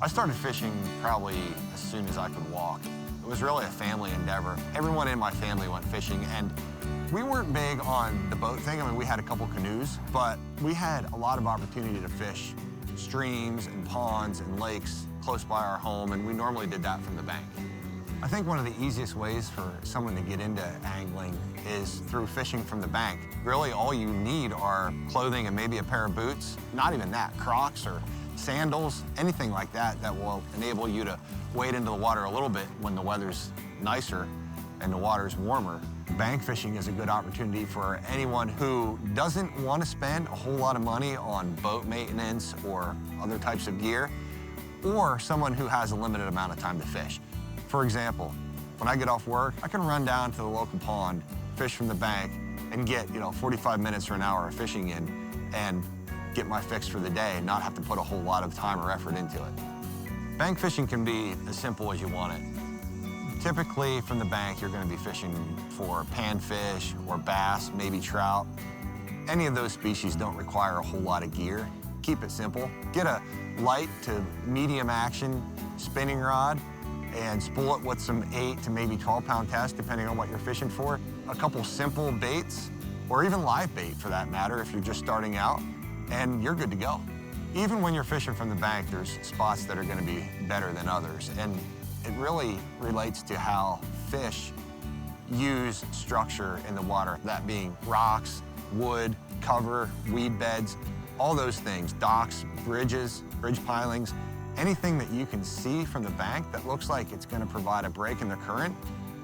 I started fishing probably as soon as I could walk. It was really a family endeavor. Everyone in my family went fishing, and we weren't big on the boat thing. I mean, we had a couple canoes, but we had a lot of opportunity to fish streams and ponds and lakes close by our home, and we normally did that from the bank. I think one of the easiest ways for someone to get into angling is through fishing from the bank. Really, all you need are clothing and maybe a pair of boots. Not even that, Crocs or sandals, anything like that that will enable you to wade into the water a little bit when the weather's nicer and the water's warmer. Bank fishing is a good opportunity for anyone who doesn't want to spend a whole lot of money on boat maintenance or other types of gear, or someone who has a limited amount of time to fish. For example, when I get off work, I can run down to the local pond, fish from the bank, and get 45 minutes or an hour of fishing in and get my fix for the day and not have to put a whole lot of time or effort into it. Bank fishing can be as simple as you want it. Typically, from the bank, you're going to be fishing for panfish or bass, maybe trout. Any of those species don't require a whole lot of gear. Keep it simple. Get a light to medium action spinning rod and spool it with some 8 to maybe 12-pound test, depending on what you're fishing for. A couple simple baits, or even live bait for that matter, if you're just starting out, and you're good to go. Even when you're fishing from the bank, there's spots that are going to be better than others, and it really relates to how fish use structure in the water, that being rocks, wood, cover, weed beds, all those things, docks, bridges, bridge pilings. Anything that you can see from the bank that looks like it's going to provide a break in the current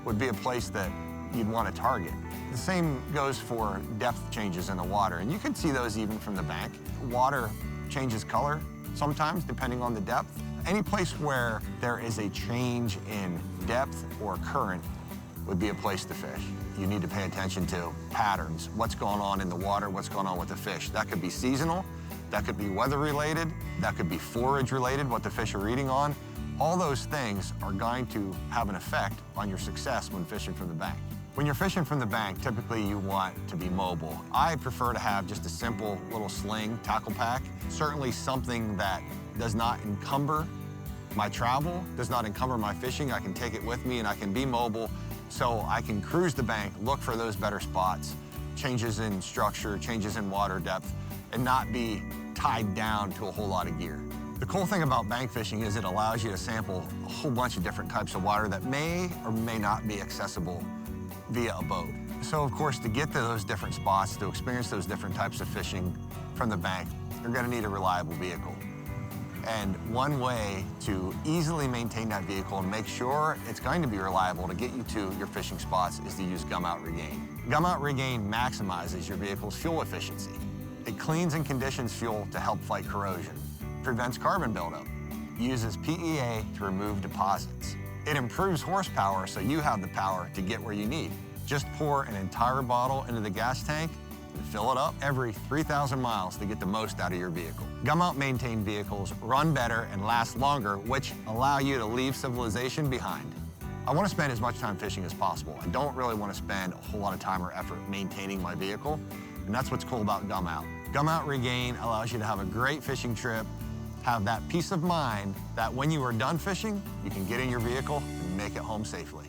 would be a place that you'd want to target. The same goes for depth changes in the water, and you can see those even from the bank. Water changes color sometimes depending on the depth. Any place where there is a change in depth or current would be a place to fish. You need to pay attention to patterns, what's going on in the water, what's going on with the fish. That could be seasonal, that could be weather-related, that could be forage-related, what the fish are eating on. All those things are going to have an effect on your success when fishing from the bank. When you're fishing from the bank, typically you want to be mobile. I prefer to have just a simple little sling tackle pack, certainly something that does not encumber my travel, does not encumber my fishing. I can take it with me and I can be mobile so I can cruise the bank, look for those better spots, changes in structure, changes in water depth, and not be tied down to a whole lot of gear. The cool thing about bank fishing is it allows you to sample a whole bunch of different types of water that may or may not be accessible via a boat. So of course, to get to those different spots, to experience those different types of fishing from the bank, you're gonna need a reliable vehicle. And one way to easily maintain that vehicle and make sure it's going to be reliable to get you to your fishing spots is to use Gumout Regane. Gumout Regane maximizes your vehicle's fuel efficiency. It cleans and conditions fuel to help fight corrosion, prevents carbon buildup, uses PEA to remove deposits. It improves horsepower so you have the power to get where you need. Just pour an entire bottle into the gas tank and fill it up every 3,000 miles to get the most out of your vehicle. Gumout maintained vehicles run better and last longer, which allow you to leave civilization behind. I want to spend as much time fishing as possible. I don't really want to spend a whole lot of time or effort maintaining my vehicle, and that's what's cool about Gumout. Gumout Regane allows you to have a great fishing trip, have that peace of mind that when you are done fishing, you can get in your vehicle and make it home safely.